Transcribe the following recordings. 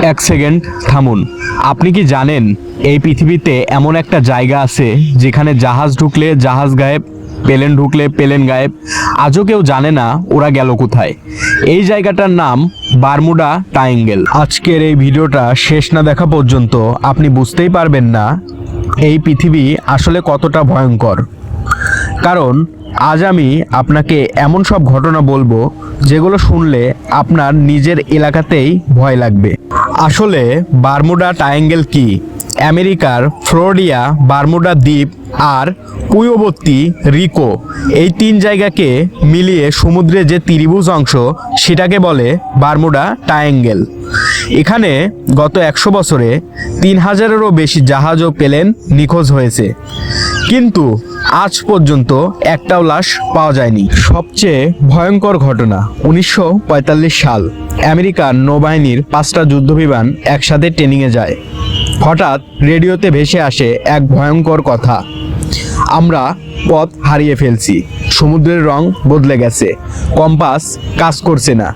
এক সেকেন্ড থামুন। আপনি কি জানেন এই পৃথিবীতে এমন একটা জায়গা আছে যেখানে জাহাজ ঢুকলে জাহাজ গায়েব, প্লেন ঢুকলে প্লেন গায়েব, আজও কেউ জানে না ওরা গেল কোথায়। এই জায়গাটার নাম বারমুডা ট্রায়াঙ্গেল। আজকের এই ভিডিওটা শেষ না দেখা পর্যন্ত আপনি বুঝতেই পারবেন না এই পৃথিবী আসলে কতটা ভয়ঙ্কর। কারণ আজ আমি আপনাকে এমন সব ঘটনা বলবো যেগুলো শুনলে আপনার নিজের এলাকাতেই ভয় লাগবে। আসলে বারমুডা ট্রায়াঙ্গেল কি? আমেরিকার ফ্লোরিডা, বারমুডা দ্বীপ আর পূর্ববর্তী রিকো, এই তিন জায়গাকে মিলিয়ে সমুদ্রে যে ত্রিভুজ অংশ সেটাকে বলে বারমুডা ট্রায়াঙ্গেল। এখানে গত 100 বছরে 3000-এরও বেশি জাহাজ ও প্লেন নিখোঁজ হয়েছে, কিন্তু আজ পর্যন্ত একটাও লাশ পাওয়া যায়নি। সবচেয়ে ভয়ঙ্কর ঘটনা 1945 সাল, আমেরিকার নৌবাহিনীর 5টা যুদ্ধবিমান একসাথে ট্রেনিংয়ে যায়। হঠাৎ রেডিওতে ভেসে আসে এক ভয়ঙ্কর কথা, আমরা পথ হারিয়ে ফেলছি, সমুদ্রের রং বদলে গেছে, কম্পাস কাজ করছে না।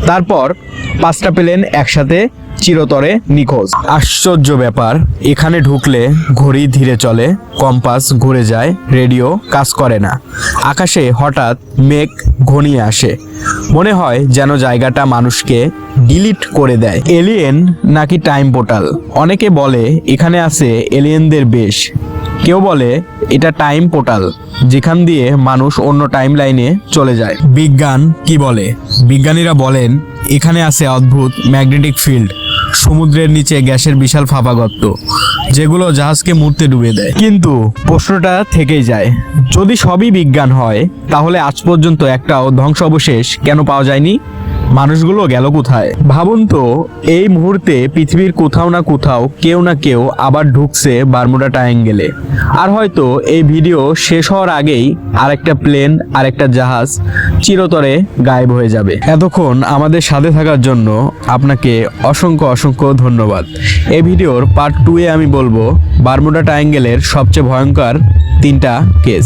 তারপর 5টা প্লেন একসাথে চিরতরে নিখোঁজ। আশ্চর্য ব্যাপার, এখানে ঢুকলে ঘড়ি ধীরে চলে, কম্পাস ঘুরে যায়, রেডিও কাজ করে না। আকাশে হঠাৎ মেঘ ঘনিয়ে আসে, মনে হয় যেন জায়গাটা মানুষকে ডিলিট করে দেয়। এলিয়েন নাকি টাইম পোর্টাল? অনেকে বলে এখানে আছে এলিয়েনদের বেশ, কেউ বলে এটা টাইম পোর্টাল যেখান দিয়ে মানুষ অন্য টাইম লাইনে চলে যায়। বিজ্ঞান কি বলে? বিজ্ঞানীরা বলেন এখানে আছে অদ্ভুত ম্যাগনেটিক ফিল্ড, সমুদ্রের নিচে গ্যাসের বিশাল ফাঁপা গর্ত যেগুলো জাহাজকে মুহূর্তে ডুবে দেয়। কিন্তু প্রশ্নটা থেকেই যায়, যদি সবই বিজ্ঞান হয় তাহলে আজ পর্যন্ত একটাও ধ্বংসাবশেষ কেন পাওয়া যায়নি? মানুষগুলো গেল কোথায়? ভাবুন তো, এই মুহূর্তে পৃথিবীর কোথাও না কোথাও কেউ না কেউ আবার ঢুকছে বারমুডা ট্রায়াঙ্গেলে। আর হয়তো এই ভিডিও শেষ হওয়ার আগেই আরেকটা প্লেন, আরেকটা জাহাজ চিরতরে গায়েব হয়ে যাবে। এতক্ষণ আমাদের সাথে থাকার জন্য আপনাকে অসংখ্য অসংখ্য ধন্যবাদ। এই ভিডিওর পার্ট 2-এ আমি বলবো বারমুডা ট্রায়াঙ্গেলের সবচেয়ে ভয়ঙ্কর 3টা কেস।